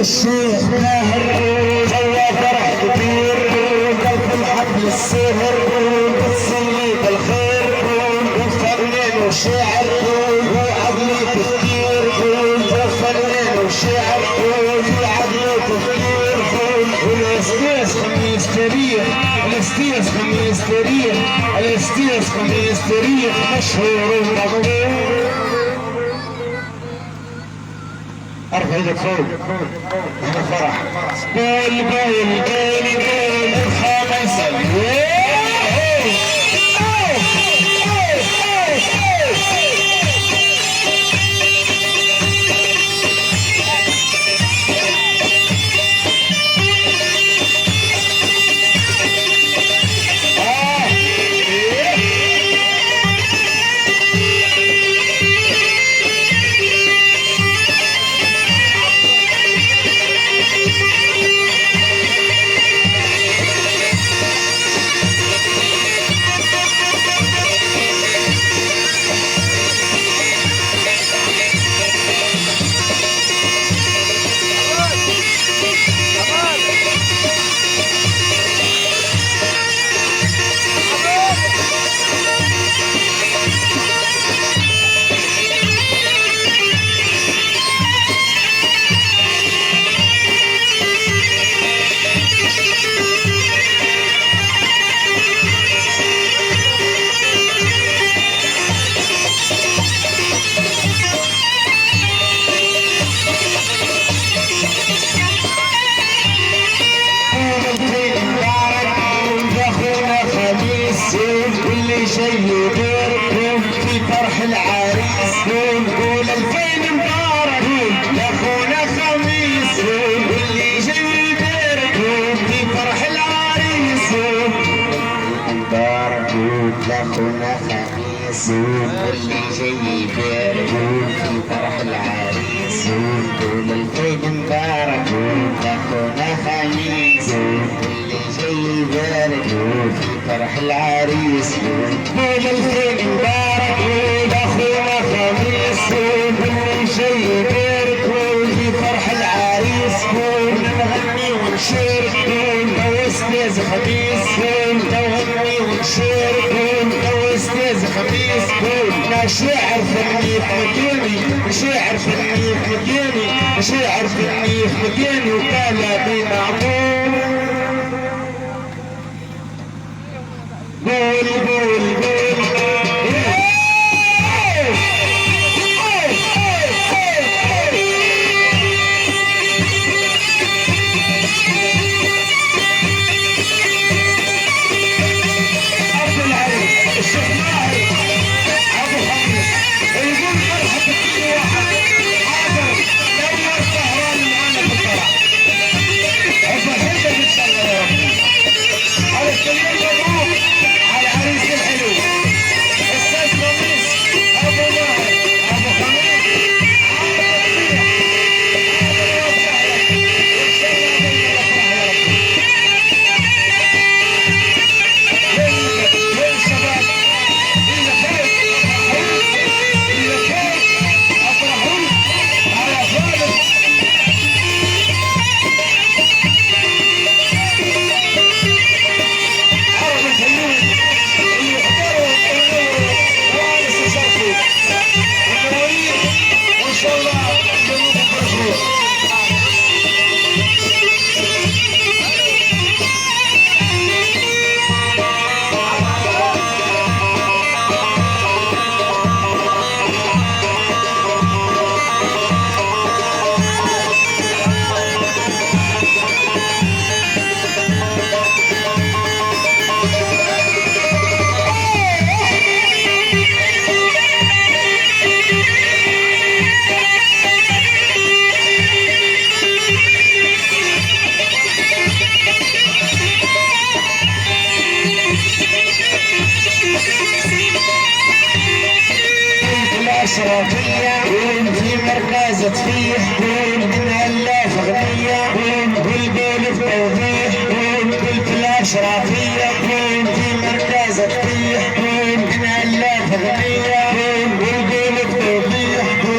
الشيخ ماهر جوا فرح كبير قلب الحفل السهر بتصلي بالخير وفنان وشاعر وعقلي تفكير وفنان وشاعر وعقلي تفكير والاستاذ خميس تاريخ الاستاذ خميس تاريخ الاستاذ خميس تاريخ مشهور ومغرور. ارفع ايدك فوق هنا فرح قول قول قول قول الخامسة واللي جاي يباركهم في فرح العريس نقول 2000 مبارك لاخونا خميس واللي جاي يباركهم في فرح العريس مبارك لاخونا خميس واللي جاي يباركهم في فرح العريس نقول 2000 مبارك لاخونا خميس واللي جاي يباركهم في فرح العريس قول 2000 مبارك لاخونا خميس واللي جاي يباركوا في فرح العريس نغني ونشارك لو استاذ خميس نغني ونشارك لو استاذ خميس شاعر فني في مكاني شاعر فني في مكاني شاعر فني في مكاني وكلامي معمول قول قول قول عبد العزيز الشيخ ماهر ابو خميس يقول فرحة كل واحد حاضر نور سهران معانا في الفرح وفرحتك ان شاء الله يا رب على الكلمة مبروك على عريس الحلو استاذ خميس ابو ماهر ابو خميس الأشرفية وانتي مركزة فيه